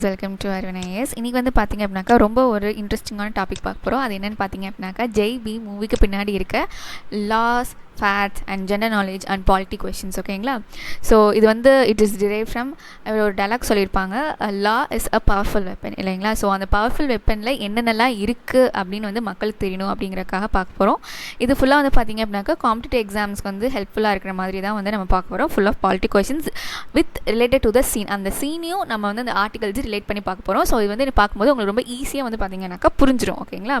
Welcome to அர்வனைஎஸ். இன்றைக்கி வந்து பார்த்திங்க அப்படின்னாக்கா ரொம்ப ஒரு இன்ட்ரெஸ்டிங்கான டாபிக் பார்க்க போகிறோம். அது என்னென்னு பார்த்திங்க அப்படின்னாக்கா ஜெய்-பி மூவிக்கு பின்னாடி இருக்க laws, facts and general knowledge and polity questions. ஓகேங்களா? ஸோ இது வந்து இட் இஸ் டிரைவ் ஃப்ரம் ஒரு டைலாக் சொல்லியிருப்பாங்க, law is a powerful weapon இல்லைங்களா? ஸோ அந்த பவர்ஃபுல் வெப்பனில் என்னென்னலாம் இருக்குது அப்படின்னு வந்து மக்களுக்கு தெரியணும் அப்படிங்கிறக்காக பார்க்க போகிறோம். இது ஃபுல்லாக வந்து பார்த்திங்க அப்படின்னாக்கா காம்படிட்டிவ் எக்ஸாம்ஸ்க்கு வந்து ஹெல்ப்ஃபுல்லாக இருக்கிற மாதிரி தான் வந்து நம்ம பார்க்க போகிறோம். Full of polity questions with related to the scene. அந்த சீனையும் நம்ம வந்து அந்த ஆர்டிகல்ஸ் ரிலேட் பண்ணி பார்க்க போகிறோம். ஸோ இது வந்து பார்க்கும்போது உங்களுக்கு ரொம்ப ஈஸியாக வந்து பார்த்திங்கன்னாக்கா புரிஞ்சிடும். ஓகேங்களா?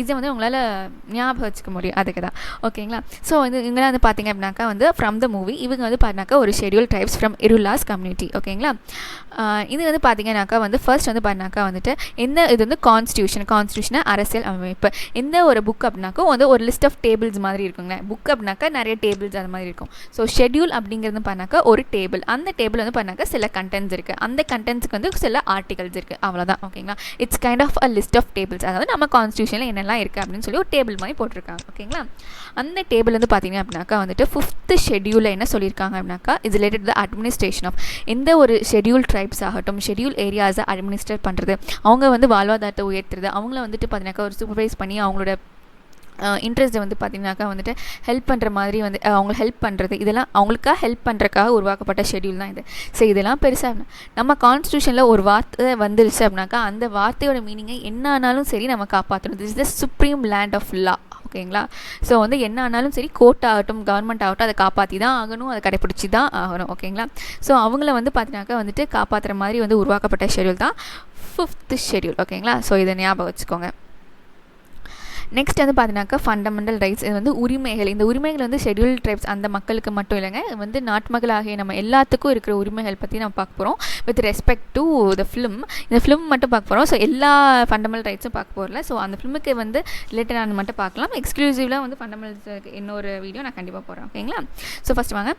இதை வந்து உங்களால் ஞாபகம் வச்சுக்க முடியும், அதுக்கு தான். ஓகேங்களா? ஸோ வந்து இவங்களாம் வந்து பார்த்திங்க அப்படின்னாக்கா வந்து ஃப்ரம் த மூவி இவங்க வந்து பார்த்தினாக்கா ஒரு ஷெட்யூல் ட்ரைப்ஸ் ஃப்ரம் இருளாஸ் கம்யூனிட்டி. ஓகேங்களா? இது வந்து பார்த்திங்கனாக்கா வந்து ஃபர்ஸ்ட் வந்து பார்த்தினாக்கா வந்துட்டு இது வந்து கான்ஸ்டியூஷன் அரசியல் அமைப்பு. எந்த ஒரு புக் அப்படின்னாக்கா வந்து ஒரு லிஸ்ட் ஆஃப் டேபிள்ஸ் மாதிரி இருக்குங்க. புக் அப்படின்னாக்கா நிறைய டேபிள்ஸ் அது மாதிரி இருக்கும். ஸோ ஷெட்யூல் அப்படிங்கிறது பார்த்தினாக்கா ஒரு டேபிள். அந்த டேபிள் வந்து பார்த்தினாக்கா சில கண்டென்ட்ஸ் இருக்குது. அந்த கண்டென்ட்ஸ்க்கு வந்து சில ஆர்டிகல்ஸ் இருக்குது. அவ்வளோதான். ஓகேங்களா? It's kind of a list of tables. அதாவது நம்ம கான்ஸ்டியூஷனில் என்னெல்லாம் இருக்குது அப்படின்னு சொல்லி ஒரு டேபிள் மாதிரி போட்டிருக்காங்க. ஓகேங்களா? அந்த டேபிள் வந்து பார்த்திங்க அப்படின்னாக்கா வந்துட்டு 5th ஷெட்யூலில் என்ன சொல்லியிருக்காங்க அப்படின்னாக்கா is related the administration of எந்த ஒரு ஷெட்யூல் ட்ரைப்ஸ் ஆகட்டும், ஷெட்யூல் ஏரியாஸை அட்மினிஸ்ட்ரேட் பண்ணுறது, அவங்க வந்து வாழ்வாதாரத்தை உயர்த்துறது, அவங்கள வந்துட்டு பார்த்திங்கனாக்கா ஒரு சூப்பர்வைஸ் பண்ணி அவங்களோட இன்ட்ரெஸ்ட்டை வந்து பார்த்திங்கனாக்கா வந்துட்டு ஹெல்ப் பண்ணுற மாதிரி வந்து அவங்க ஹெல்ப் பண்ணுறது, இதெல்லாம் அவங்களுக்காக ஹெல்ப் பண்ணுறக்காக உருவாக்கப்பட்ட ஷெட்யூல் தான் இது. ஸோ இதெல்லாம் பெருசாக நம்ம கான்ஸ்டியூஷனில் ஒரு வார்த்தை வந்துருச்சு அப்படின்னாக்கா அந்த வார்த்தையோட மீனிங்கை என்ன ஆனாலும் சரி நம்ம காப்பாற்றணும். This is the supreme land of law. ஓகேங்களா? ஸோ வந்து என்ன ஆனாலும் சரி கோர்ட் ஆகட்டும், கவர்மெண்ட் ஆகட்டும், அதை காப்பாற்றி தான் ஆகணும், அதை கடைப்பிடிச்சி தான் ஆகணும். ஓகேங்களா? ஸோ அவங்கள வந்து பார்த்தினாக்கா வந்துட்டு காப்பாற்றுற மாதிரி வந்து உருவாக்கப்பட்ட ஷெட்யூல் தான் 5th ஷெட்யூல். ஓகேங்களா? ஸோ இதை ஞாபகம் வச்சுக்கோங்க. நெக்ஸ்ட் வந்து பார்த்தினாக்கா ஃபண்டமெண்டல் ரைட்ஸ். இது வந்து உரிமைகள். இந்த உரிமைகள் வந்து ஷெட்யூல் ட்ரைப்ஸ் அந்த மக்களுக்கு மட்டும் இல்லைங்க, வந்து நாட்டு மக்கள் ஆகிய நம்ம எல்லாத்துக்கும் இருக்கிற உரிமைகள் பற்றி நம்ம பார்க்க போகிறோம் with respect to the film. இந்த ஃபிலிம் மட்டும் பார்க்க போகிறோம். ஸோ எல்லா ஃபண்டமெண்டல் ரைட்ஸும் பார்க்க போகிறல. ஸோ அந்த ஃபிலிமுக்கு வந்து ரிலேட்டடான மட்டும் பார்க்கலாம். எக்ஸ்க்ளூசிவ்லாம் வந்து ஃபண்டமெண்டல்ஸுக்கு இன்னொரு வீடியோ நான் கண்டிப்பாக போகிறேன். ஓகேங்களா? ஸோ ஃபஸ்ட் வாங்க.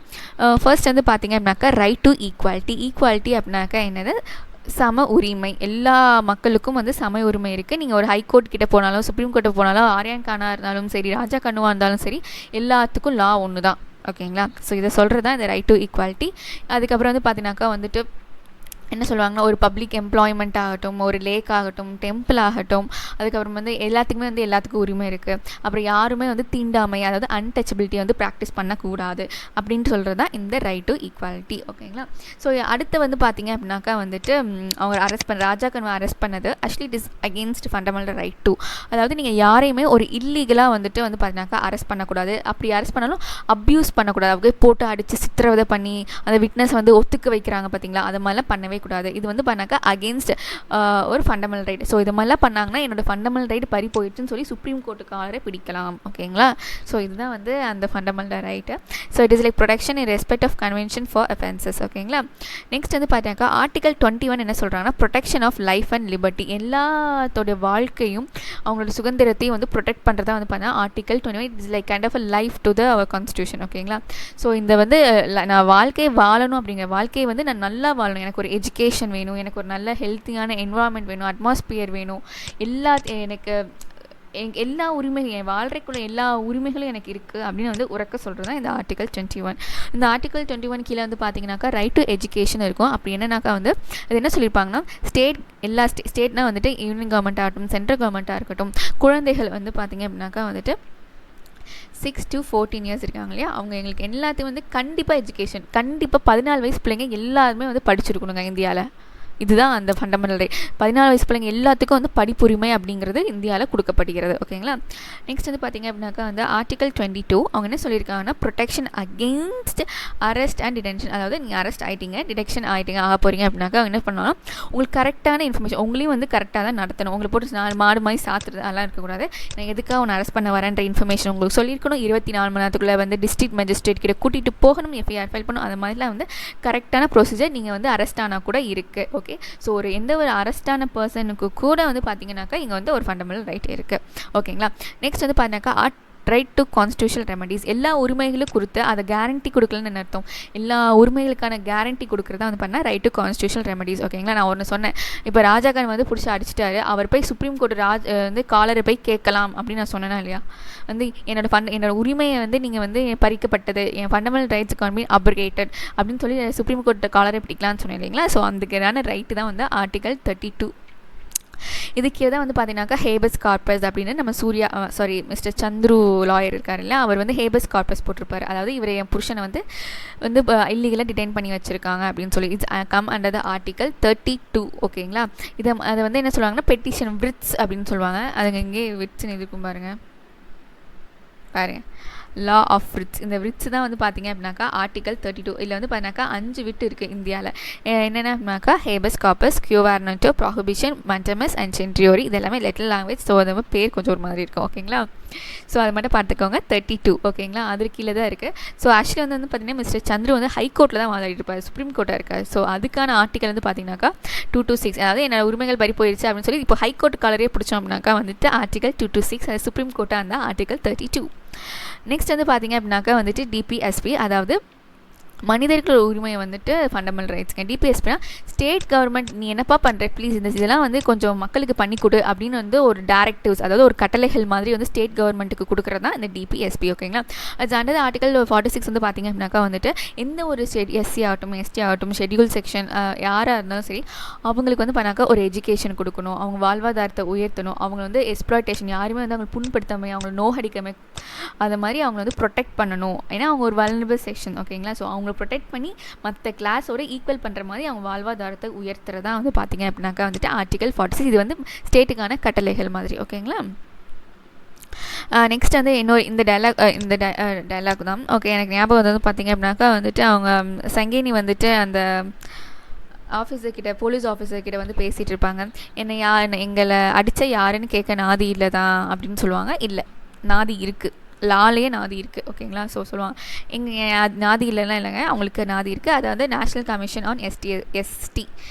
ஃபர்ஸ்ட் வந்து பார்த்திங்க அப்படின்னாக்கா ரைட் டு ஈக்குவாலிட்டி. ஈக்குவாலிட்டி அப்படின்னாக்கா என்னது? சம உரிமை. எல்லா மக்களுக்கும் வந்து சம உரிமை இருக்குது. நீங்கள் ஒரு ஹைகோர்ட் கிட்டே போனாலும், சுப்ரீம் கோர்ட்டை போனாலும், ஆரியான் கானாக இருந்தாலும் சரி, ராஜா கண்ணுவாக இருந்தாலும் சரி, எல்லாத்துக்கும் லா ஒன்று தான். ஓகேங்களா? ஸோ இதை சொல்கிறது தான் இந்த ரைட் டு ஈக்குவாலிட்டி. அதுக்கப்புறம் வந்து பார்த்தினாக்கா வந்துட்டு என்ன சொல்லுவாங்கன்னா ஒரு பப்ளிக் எம்ப்ளாய்மெண்ட் ஆகட்டும், ஒரு லேக் ஆகட்டும், டெம்பிள் ஆகட்டும், அதுக்கப்புறம் வந்து எல்லாத்துக்குமே வந்து எல்லாத்துக்கும் உரிமை இருக்குது. அப்புறம் யாருமே வந்து தீண்டாமை, அதாவது அன்டச்சபிலிட்டி வந்து ப்ராக்டிஸ் பண்ணக்கூடாது அப்படின்ட்டு சொல்கிறது தான் இந்த ரைட் டு ஈக்குவாலிட்டி. ஓகேங்களா? ஸோ அடுத்து வந்து பார்த்திங்க அப்படின்னாக்கா வந்துட்டு அவங்க ராஜா கண்ணுவை அரெஸ்ட் பண்ணது actually it is against fundamental right to. அதாவது நீங்கள் யாரையுமே ஒரு இல்லீகலாக வந்துட்டு வந்து பார்த்தினாக்கா அரெஸ்ட் பண்ணக்கூடாது. அப்படி அரெஸ்ட் பண்ணாலும் அப்யூஸ் பண்ணக்கூடாது. அவங்க போட்டு அடித்து சித்திரவதை பண்ணி அந்த விட்னஸ் வந்து ஒத்துக்க வைக்கிறாங்க பார்த்தீங்களா, அது மாதிரிலாம் பண்ணவே கூடாது. இது வந்து பண்ணாக்கா அகெயின்ஸ்ட் ஒரு ஃபண்டமெண்டல் ரைட். ஸோ இது மாதிரிலாம் பண்ணாங்கன்னா என்னோட ஃபண்டமெண்டல் ரைட் பறி போயிடுச்சுன்னு சொல்லி சுப்ரீம் கோர்ட்டுக்காரே பிடிக்கலாம். ஓகேங்களா? ஸோ இதுதான் வந்து அந்த fundamental right. So it is like protection in respect of convention for offences. ஓகேங்களா? நெக்ஸ்ட் வந்து பார்த்தாக்கா ஆர்டிகல் 21 என்ன சொல்கிறாங்கன்னா protection of life and liberty. எல்லாத்தோடைய வாழ்க்கையும் அவங்களோட சுதந்திரத்தையும் வந்து ப்ரொடெக்ட் பண்ணுறதா வந்து பார்த்தா article 21 it is like kind of a life to the our constitution. ஓகேங்களா? ஸோ இந்த வந்து நான் வாழ்க்கையை வாழணும் அப்படிங்கிற வாழ்க்கையை வந்து நான் நல்லா வாழணும், எனக்கு ஒரு எஜுகேஷன் வேணும், எனக்கு ஒரு நல்ல ஹெல்த்தியான என்வரான்மெண்ட் வேணும், அட்மாஸ்பியர் வேணும், எனக்கு எல்லா உரிமைகளும் என் வாழ்க்கைக்குள்ள எல்லா உரிமைகளும் எனக்கு இருக்குது அப்படின்னு வந்து உறக்க சொல்கிறது தான் இந்த ஆர்டிகல் 21. இந்த ஆர்டிகல் 21 கீழே வந்து பார்த்திங்கனாக்கா ரைட் டு எஜுகேஷன் இருக்கும். அப்படி என்னன்னாக்கா வந்து அது என்ன சொல்லியிருப்பாங்கன்னா எல்லா ஸ்டேட்னால் வந்துட்டு யூனியன் கவர்மெண்ட் ஆகட்டும், சென்ட்ரல் கவர்மெண்ட்டாக இருக்கட்டும், குழந்தைகள் வந்து பார்த்திங்க அப்படின்னாக்கா வந்துட்டு 6 to 14 இயர்ஸ் இருக்காங்க இல்லையா, அவங்க எங்களுக்கு எல்லாத்தையும் வந்து கண்டிப்பாக எஜுகேஷன், கண்டிப்பாக 14 வயசு பிள்ளைங்க எல்லாருமே வந்து படிச்சிருக்கணுங்க இந்தியாவில். இதுதான் அந்த ஃபண்டமெண்டல் ரைட். 14 வயசு பிள்ளைங்க எல்லாத்துக்கும் வந்து படிப்புரிமை அப்படிங்கிறது இந்தியாவில் கொடுக்கப்படுகிறது. ஓகேங்களா? நெக்ஸ்ட் வந்து பார்த்திங்க அப்படின்னாக்கா வந்து ஆர்டிகல் 22 அவங்க என்ன சொல்லியிருக்காங்கன்னா protection against arrest and detention. அதாவது நீங்கள் அரெஸ்ட் ஆகிட்டீங்க, டிடெக்ஷன் ஆகிட்டீங்க, ஆக போகிறீங்க அப்படின்னாக்கா அவங்க என்ன பண்ணணும், உங்களுக்கு கரெக்டான இன்ஃபர்மேஷன் உங்களையும் வந்து கரெக்டாக தான் நடத்தணும். உங்களை போட்டு மாடு மாதிரி சாத்துறது அதெல்லாம் இருக்கக்கூடாது. நான் எதுக்காக ஒன்று அரெஸ்ட் பண்ண வரேன்ற இன்ஃபர்மேஷன் உங்களுக்கு சொல்லியிருக்கணும். 24 மணி நேரத்துக்குள்ளே வந்து டிஸ்ட்ரிக்ட் மேஜிஸ்ட்ரேட் கிட்ட கூட்டிகிட்டு போகணும், எஃப்ஐஆர் ஃபைல் பண்ணணும். அது மாதிரிலாம் வந்து கரெக்டான ப்ரொசீஜர் நீங்கள் வந்து அரெஸ்ட் ஆனால் கூட இருக்குது. ஓகே? ஸோ எந்த ஒரு அரெஸ்டான பர்சனுக்கு கூட வந்து பார்த்திங்கனாக்கா இங்கே வந்து ஒரு ஃபண்டமெண்டல் ரைட் இருக்குது. ஓகேங்களா? நெக்ஸ்ட் வந்து பார்த்திங்கனாக்கா ரைட் டு கான்ஸ்டியூஷனல் ரெமடிஸ். எல்லா உரிமைகளும் கொடுத்து அதை கேரண்டி கொடுக்கலன்னு அர்த்தம். எல்லா உரிமைகளுக்கான கேரண்டி கொடுக்குறதா வந்து பண்ணால் ரைட் டு கான்ஸ்டியூஷனல் ரெமடிஸ். ஓகேங்களா, நான் ஒன்று சொன்னேன், இப்போ ராஜாகான் வந்து பிடிச்சி அடிச்சிட்டாரு, அவர் போய் சுப்ரீம் கோர்ட் வந்து காலரை போய் கேட்கலாம் அப்படின்னு நான் சொன்னேன்னா இல்லையா, வந்து என்னோட உரிமையை வந்து நீங்கள் வந்து பறிக்கப்பட்டது, என் ஃபண்டமெண்டல் ரைட்ஸ் கான் பி அப்ரிகேட்டட் அப்படின்னு சொல்லி சுப்ரீம் கோர்ட் காலரை பிடிக்கலாம்னு சொன்னேன் இல்லைங்களா. ஸோ அதுக்கான ரைட்டு தான் வந்து ஆர்டிகல் 32. இதுக்கு தான் வந்து பார்த்தீங்கன்னாக்கா ஹேபஸ் கார்பஸ் அப்படின்னு நம்ம மிஸ்டர் சந்துரு லாயர் இருக்கார் இல்லை, அவர் வந்து ஹேபஸ் கார்பஸ் போட்டிருப்பார். அதாவது இவர் என் புருஷனை வந்து இல்லீகலாக டிடைன் பண்ணி வச்சுருக்காங்க அப்படின்னு சொல்லி it's come under the article 32. ஓகேங்களா, அதை வந்து என்ன சொல்லுவாங்கன்னா பெட்டிஷன் விட்ஸ் அப்படின்னு சொல்லுவாங்க. அதுங்க இங்கே விட்ஸ்ன்னு இருக்கும் பாருங்கள் லா ஆஃப் விட்ஸ். இந்த விட்ஸ் தான் வந்து பார்த்தீங்க அப்படின்னாக்கா ஆர்டிகல் 32. இதில் வந்து பார்த்தீங்கன்னாக்கா 5 விட்டு இருக்குது இந்தியாவில். என்னென்ன அப்படின்னாக்கா ஹேபஸ் கார்பஸ், கியூவார்னட்டோ, ப்ராஹிபிஷன், மண்டமஸ் அண்ட் சென்ட்ரியோரி. இது எல்லாமே லெட்டர் லாங்குவேஜ். ஸோ அது பேர் கொஞ்சம் ஒரு மாதிரி இருக்கும். ஓகேங்களா, ஸோ அதை மட்டும் பார்த்துக்கோங்க. 32. ஓகேங்களா, அது கீழே தான் இருக்குது. ஸோ ஆக்சுவலி வந்து பார்த்தீங்கன்னா மிஸ்டர் சந்துரு வந்து ஹைகோர்ட்டில் தான் வாதாடிட்டு இருப்பார், சுப்ரீம் கோர்ட்டாக இருக்கார். ஸோ அதுக்கான ஆர்டிகல் வந்து பார்த்தீங்கன்னாக்கா 226. அதாவது என்னோட உரிமைகள் பறி போயிடுச்சு அப்படின்னு சொல்லி இப்போ ஹைகோர்ட் காலரே பிடிச்சோம் அப்படின்னாக்கா வந்துட்டு ஆர்டிகல் 226. அது சுப்ரீம் கோர்ட்டாக இருந்தால் ஆர்டிகல் 32. நெக்ஸ்ட் வந்து பார்த்தீங்க அப்படின்னாக்கா வந்துட்டு டிபிஎஸ்பி, அதாவது மனிதர்கள் உரிமையை வந்துட்டு ஃபண்டமெண்டல் ரைட்ஸ்ங்க. டிபிஎஸ்பினா ஸ்டேட் கவர்மெண்ட் நீ என்னப்பா பண்ணுற ப்ளீஸ் இதெல்லாம் வந்து கொஞ்சம் மக்களுக்கு பண்ணி கொடு அப்படின்னு வந்து ஒரு டேரக்டிவ்ஸ், அதாவது ஒரு கட்டளைகள் மாதிரி வந்து ஸ்டேட் கவர்மெண்ட்டுக்கு கொடுக்குறது தான் இந்த டிபிஎஸ்பி. ஓகேங்களா, அது அண்டர் ஆர்டிகல் 46 வந்து பார்த்திங்க அப்படின்னாக்கா வந்துட்டு எந்த ஒரு எஸ்சி ஆகட்டும் எஸ்டி ஆகட்டும் ஷெட்யூல் செக்ஷன் யாராக இருந்தாலும் சரி அவங்களுக்கு வந்து பண்ணாக்கா ஒரு எஜுகேஷன் கொடுக்கணும், அவங்க வாழ்வாதாரத்தை உயர்த்தணும், அவங்க வந்து எக்ஸ்ப்ளாய்டேஷன் யாருமே வந்து அவங்க புண்படுத்தாமல் அவங்களை நோகடிக்காமல் அதை மாதிரி அவங்க வந்து ப்ரொடெக்ட் பண்ணணும். ஏன்னா அவங்க ஒரு வல்னரபிள் செக்ஷன். ஓகேங்களா, ஸோ அவங்களை ப்ரொடெக்ட் பண்ணி மற்ற கிளாஸோட ஈக்குவல் பண்ணுற மாதிரி அவங்க வாழ்வாதாரத்தை உயர்த்துறதா வந்து பார்த்திங்க அப்படின்னாக்கா வந்துட்டு ஆர்டிகல் 46. இது வந்து ஸ்டேட்டுக்கான கட்டளைகள் மாதிரி. ஓகேங்களா, நெக்ஸ்ட் வந்து இந்த டைலாக் தான். ஓகே, எனக்கு ஞாபகம் வந்து பார்த்திங்க அப்படின்னாக்கா வந்துட்டு அவங்க சங்கேனி வந்துட்டு அந்த ஆஃபீஸர்கிட்ட போலீஸ் ஆஃபீஸர்கிட்ட வந்து பேசிகிட்டு இருப்பாங்க. எங்களை அடித்த யாருன்னு கேட்க நாதி இல்லை தான் அப்படின்னு சொல்லுவாங்க. இல்லை, நாதி இருக்குது, லாலேயே நாதி இருக்குது. ஓகேங்களா, ஸோ சொல்லுவாங்க நாதி இல்லைன்னா இல்லைங்க, அவங்களுக்கு நாதி இருக்குது. அதாவது national commission on ST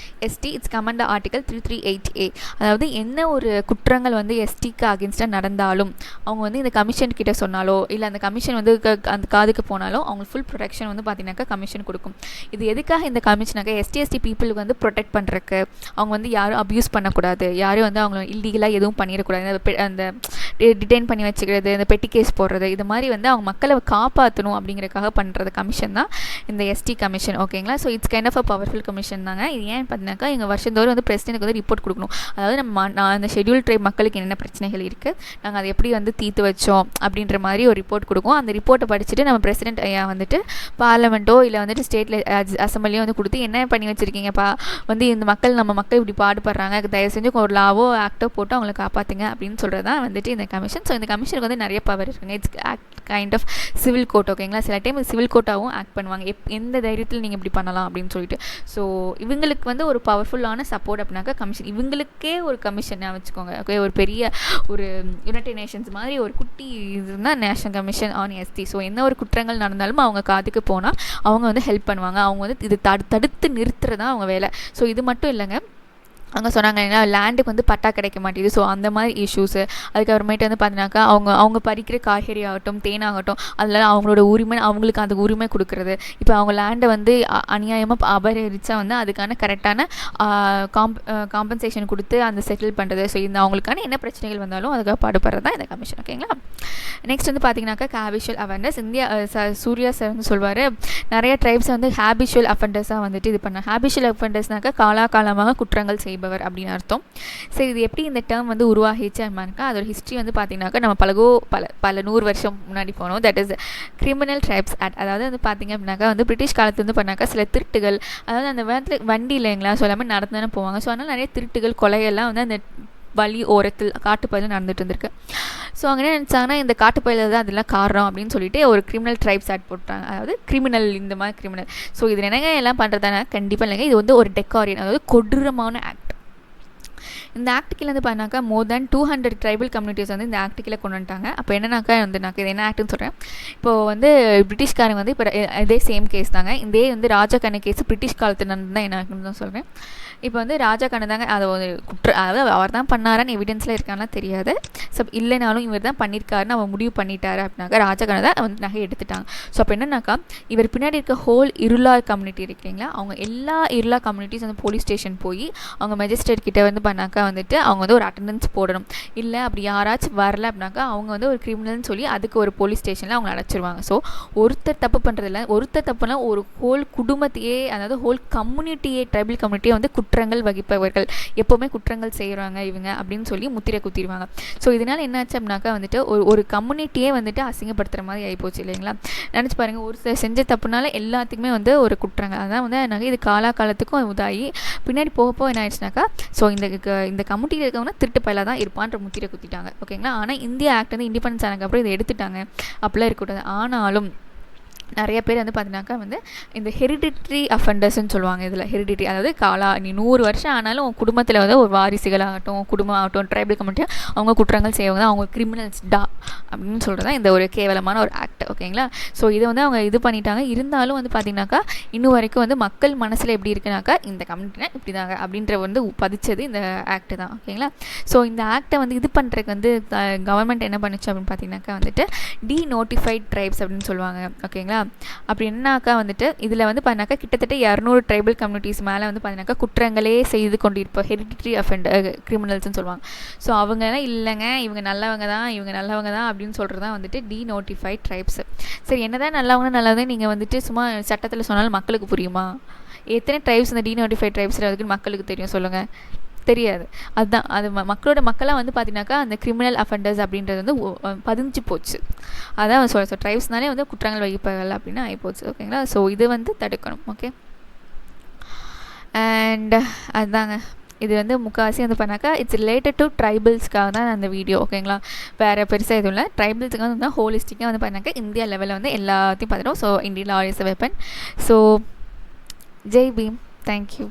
it's comment article 338A. அதாவது என்ன ஒரு குற்றங்கள் வந்து எஸ்டிக்கு அகேன்ஸ்டாக நடந்தாலும் அவங்க வந்து இந்த கமிஷன் கிட்ட சொன்னாலோ இல்லை அந்த கமிஷன் வந்து அந்த காதுக்கு போனாலும் அவங்களுக்கு ஃபுல் ப்ரொடெக்ஷன் வந்து பார்த்தீங்கன்னாக்கா கமிஷன் கொடுக்கும். இது எதுக்காக இந்த கமிஷனாக்கா எஸ்டி பீப்புளுக்கு வந்து ப்ரொடெக்ட் பண்ணுறக்கு, அவங்க வந்து யாரும் அப்யூஸ் பண்ணக்கூடாது, யாரும் வந்து அவங்கள இல்லீகலாக எதுவும் பண்ணிடக்கூடாது, அந்த டிடைன் பண்ணி வச்சுக்கிறது, இந்த பெட்டி கேஸ் போடுறது, இது மாதிரி வந்து அவங்க மக்களை காப்பாற்றணும் அப்படிங்கிறதுக்காக பண்ணுறது கமிஷன் தான் இந்த எஸ்டி கமிஷன். ஓகேங்களா, so it's kind of a powerful commission தாங்க. இது ஏன் பார்த்தீங்கன்னாக்கா எங்கள் வருஷந்தோறும் வந்து பிரசிடென்ட்டுக்கு வந்து ரிப்போர்ட் கொடுக்கணும். அதாவது நான் அந்த ஷெட்யூல் ட்ரைப் மக்களுக்கு என்னென்ன பிரச்சனைகள் இருக்குது, நாங்கள் அதை எப்படி வந்து தீர்த்து வச்சோம் அப்படின்ற மாதிரி ஒரு ரிப்போர்ட் கொடுக்கும். அந்த ரிப்போர்ட்டை படிச்சுட்டு நம்ம பிரசிடென்ட் ஐயா வந்துட்டு பார்லமெண்ட்டோ இல்லை வந்துட்டு ஸ்டேட்டில் அசம்பிளியோ வந்து கொடுத்து என்ன பண்ணி வச்சுருக்கீங்கப்பா, வந்து இந்த நம்ம மக்கள் இப்படி பாடுபடுறாங்க, தயவு செஞ்சு ஒரு லாவோ ஆக்டோ போட்டு அவங்களை காப்பாற்றுங்க அப்படின்னு சொல்கிறது தான் வந்துட்டு இந்த கமிஷன். ஸோ இந்த கமிஷனுக்கு வந்து நிறைய பவர் இருக்குங்க. It's act kind of civil court. ஓகேங்களா, சில டைம் சிவில் கோர்ட்டாகவும் ஆக்ட் பண்ணுவாங்க, எந்த தைரியத்தில் நீங்கள் இப்படி பண்ணலாம் அப்படின்னு சொல்லிட்டு. ஸோ இவங்களுக்கு வந்து ஒரு பவர்ஃபுல்லான சப்போர்ட் அப்படின்னாக்கா கமிஷன், இவங்களுக்கே ஒரு கமிஷனாக வச்சுக்கோங்க. ஓகே, ஒரு பெரிய ஒரு யுனைடெட் நேஷன்ஸ் மாதிரி ஒரு குட்டி இதுதான் national commission on ST. So என்ன ஒரு குற்றங்கள் நடந்தாலும் அவங்க காதுக்கு போனால் அவங்க வந்து ஹெல்ப் பண்ணுவாங்க, அவங்க வந்து இது தடுத்து நிறுத்துறதான் அவங்க வேலை. ஸோ இது மட்டும் இல்லைங்க, அங்கே சொன்னாங்க ஏன்னா லேண்டுக்கு வந்து பட்டா கிடைக்க மாட்டேங்குது. ஸோ அந்த மாதிரி இஷ்யூஸு, அதுக்கப்புறமேட்டு வந்து பார்த்தீங்கன்னாக்கா அவங்க பறிக்கிற காய்கறி ஆகட்டும் தேனாகட்டும் அதில் அவங்களோட உரிமை, அவங்களுக்கு அந்த உரிமை கொடுக்குறது. இப்போ அவங்க லேண்டை வந்து அநியாயமாக அபகரிச்சா வந்து அதுக்கான கரெக்டான காம்பன்சேஷன் கொடுத்து அந்த செட்டில் பண்ணுறது. ஸோ இந்த அவங்களுக்கான என்ன பிரச்சனைகள் வந்தாலும் அதுக்காக பாடுபடுறது தான் இந்த கமிஷன். ஓகேங்களா, நெக்ஸ்ட் வந்து பார்த்தீங்கன்னாக்கா ஹேபிச்சுவல் அஃபெண்டர்ஸ். சூர்யா சார் வந்து சொல்வார், நிறைய ட்ரைப்ஸை வந்து ஹேபிச்சுவல் அஃபெண்டர்ஸாக வந்துட்டு இது பண்ண. ஹேபிச்சுவல் அஃபெண்டர்ஸ்னாக்கா காலகாலமாக குற்றங்கள் செய்பவர் அப்படின்னு அர்த்தம். சரி, இது எப்படி இந்த டேர்ம் வந்து உருவாகிச்சு அப்படின்னாக்கா அதோட ஹிஸ்ட்ரி வந்து பார்த்தீங்கன்னாக்கா நம்ம பல 100 வருஷம் முன்னாடி போனோம். That is criminal tribes act. அதாவது வந்து பார்த்தீங்க அப்படின்னாக்கா வந்து பிரிட்டிஷ் காலத்து வந்து பண்ணாக்கா சில திருட்டுகள், அதாவது அந்த வண்டி இல்லைங்களா, ஸோ எல்லாமே நடந்து தானே போவாங்க. ஸோ அதனால் நிறைய திருட்டுகள் கொலையெல்லாம் வந்து அந்த வழி ஓரத்தில் காட்டுப்பயில நடந்துட்டு இருந்திருக்கு. ஸோ அவங்க என்ன நினச்சாங்கன்னா இந்த காட்டுப்பயில தான் அதெல்லாம் காரணம் அப்படின்னு சொல்லிட்டு ஒரு கிரிமினல் ட்ரைப்ஸ் ஆக்ட் போட்டாங்க. அதாவது கிரிமினல், இந்த மாதிரி கிரிமினல். ஸோ இது என்னங்க எல்லாம் பண்ணுறதான கண்டிப்பாக இல்லைங்க, இது வந்து ஒரு டெக்காரியன், அதாவது கொடூரமான ஆக்ட். இந்த ஆக்ட் கீழே வந்து பார்த்தாக்கா மோர் தேன் 200 ட்ரைபல் கம்யூனிட்டிஸ் வந்து இந்த ஆக்ட் கீழே கொண்டு வந்துட்டாங்க. அப்போ என்னன்னாக்கா வந்து இது என்ன ஆக்ட்னு சொல்கிறேன். இப்போது வந்து பிரிட்டிஷ்காரங்க வந்து இப்போ இதே சேம் கேஸ் தாங்க, இதே வந்து ராஜா கண்ண கேஸ் பிரிட்டிஷ் காலத்தில் நடந்து தான் என்ன ஆக்ட்னு தான் சொல்கிறேன். இப்போ வந்து ராஜா கண்ணு தாங்க அதை ஒரு அதாவது அவர் தான் பண்ணாரான்னு எவிடன்ஸில் இருக்கான்னா தெரியாது. ஸோ இல்லைனாலும் இவர் தான் பண்ணியிருக்காருன்னு அவன் முடிவு பண்ணிட்டாரு அப்படின்னாக்கா ராஜா கண்ணு தான் வந்து நகை எடுத்துட்டாங்க. ஸோ அப்போ என்னன்னாக்கா இவர் பின்னாடி இருக்க ஹோல் இருளா கம்யூனிட்டி இருக்கீங்களா, அவங்க எல்லா இருளா கம்யூனிட்டிஸ் வந்து போலீஸ் ஸ்டேஷன் போய் அவங்க மெஜிஸ்ட்ரேட் கிட்ட வந்து பண்ணாக்கா வந்துட்டு அவங்க வந்து ஒரு அட்டண்டன்ஸ் போடணும். இல்லை அப்படி யாராச்சும் வரல அப்படின்னாக்கா அவங்க வந்து ஒரு கிரிமினல்னு சொல்லி அதுக்கு ஒரு போலீஸ் ஸ்டேஷனில் அவங்க அடைச்சிருவாங்க. ஸோ ஒருத்தர் தப்பு பண்ணுறதில்ல, ஒருத்தர் தப்புனா ஒரு ஹோல் குடும்பத்தையே, அதாவது ஹோல் கம்யூனிட்டியே, ட்ரைபல் கம்யூனிட்டியே வந்து குற்றங்கள் வகிப்பவர்கள், எப்போவுமே குற்றங்கள் செய்கிறாங்க இவங்க அப்படின்னு சொல்லி முத்திரை குத்திடுவாங்க. ஸோ இதனால் என்னாச்சு அப்படின்னாக்கா வந்துட்டு ஒரு கம்யூனிட்டியே வந்துட்டு அசிங்கப்படுத்துகிற மாதிரி ஆகிப்போச்சு இல்லைங்களா. நினச்சி பாருங்கள், ஒரு செஞ்ச தப்புனால எல்லாத்துக்குமே வந்து ஒரு குற்றங்கள். அதான் வந்து எனக்கு இது காலத்துக்கும் உதாயி பின்னாடி போக என்ன ஆயிடுச்சுனாக்கா ஸோ இந்த கம்யூனிட்டியில் இருக்கவங்க திருட்டு பயிலாக தான் இருப்பான்ற முத்திரை குத்திட்டாங்க. ஓகேங்களா. ஆனால் இந்தியா ஆக்ட் வந்து இண்டிபெண்டன்ஸ் ஆனதுக்கப்புறம் இதை எடுத்துட்டாங்க, அப்படிலாம் இருக்கக்கூடாது. ஆனாலும் நிறைய பேர் வந்து பார்த்தீங்கன்னாக்கா வந்து இந்த ஹெரிடிட்ரி அஃபெண்டர்ஸ்ன்னு சொல்லுவாங்க. இதில் ஹெரிடிட்ரி அதாவது நீ 100 வருஷம் ஆனாலும் உன் குடும்பத்தில் வந்து ஒரு வாரிசுகளாகட்டும், குடும்பம் ஆகட்டும், ட்ரைபல் கம்யூனிட்டி அவங்க குற்றங்கள் செய்வாங்க, அவங்க கிரிமினல்ஸ் அப்படின்னு சொல்கிறது தான் இந்த ஒரு கேவலமான ஒரு ஆக்ட். ஓகேங்களா. ஸோ இதை வந்து அவங்க இது பண்ணிட்டாங்க. இருந்தாலும் வந்து பார்த்திங்கனாக்கா இன்னும் வரைக்கும் வந்து மக்கள் மனசில் எப்படி இருக்குனாக்கா இந்த கம்யூனிட்டினா இப்படி தாங்க அப்படின்ற வந்து பதிச்சது இந்த ஆக்ட் தான். ஓகேங்களா. ஸோ இந்த ஆக்டை வந்து இது பண்ணுறதுக்கு வந்து கவர்மெண்ட் என்ன பண்ணுச்சு அப்படின்னு பார்த்தீங்கன்னாக்கா வந்துட்டு டீநோட்டிஃபைட் ட்ரைப்ஸ் அப்படின்னு சொல்லுவாங்க. ஓகேங்களா. அப்படி என்னாக்கா வந்துட்டு இதில் வந்து பார்த்தினாக்கா கிட்டத்தட்ட 200 ட்ரைபல் கம்யூனிட்டிஸ் மேலே வந்து பார்த்தினாக்கா குற்றங்களே செய்து கொண்டு இருப்போம், ஹெரிடிட்ரி அஃபெண்டர் கிரிமினல்ஸ்னு சொல்லுவாங்க. ஸோ அவங்கெல்லாம் இல்லைங்க இவங்க நல்லவங்க தான் அப்படின்னு சொல்கிறது தான் வந்துட்டு டீநோட்டிஃபைட் ட்ரைப்ஸ். சரி, என்ன தான் நல்லவங்க நீங்கள் வந்துட்டு சும்மா சட்டத்தில் சொன்னாலும் மக்களுக்கு புரியுமா? எத்தனை ட்ரைப்ஸ் இந்த டீநோட்டிஃபைட் ட்ரைப்ஸில் அதுக்கு மக்களுக்கு தெரியும் சொல்லுங்கள்? தெரியாது. அதுதான் அது மக்களாக வந்து பார்த்தீங்கன்னாக்கா அந்த கிரிமினல் அஃபெண்டர்ஸ் அப்படின்றது வந்து பதிஞ்சு போச்சு. அதான் சொல்ல ட்ரைப்ஸ்னாலே வந்து குற்றங்கள் வகிப்பவர்கள் அப்படின்னு ஆகிப்போச்சு. ஓகேங்களா. ஸோ இது வந்து தடுக்கணும். ஓகே. அண்ட் அதுதாங்க இது வந்து முக்கால்வாசி வந்து பண்ணாக்கா இட்ஸ் ரிலேட்டட் டு ட்ரைபல்ஸ்க்காக தான் அந்த வீடியோ. ஓகேங்களா. வேறு பெருசாக எதுவும் இல்லை. ட்ரைபல்ஸுக்காக வந்து ஹோலிஸ்டிக்காக வந்து பண்ணாக்கா இந்தியா லெவலில் வந்து எல்லாத்தையும் பார்த்துட்டோம். So India law is a weapon. So Jai Bhim. Thank you.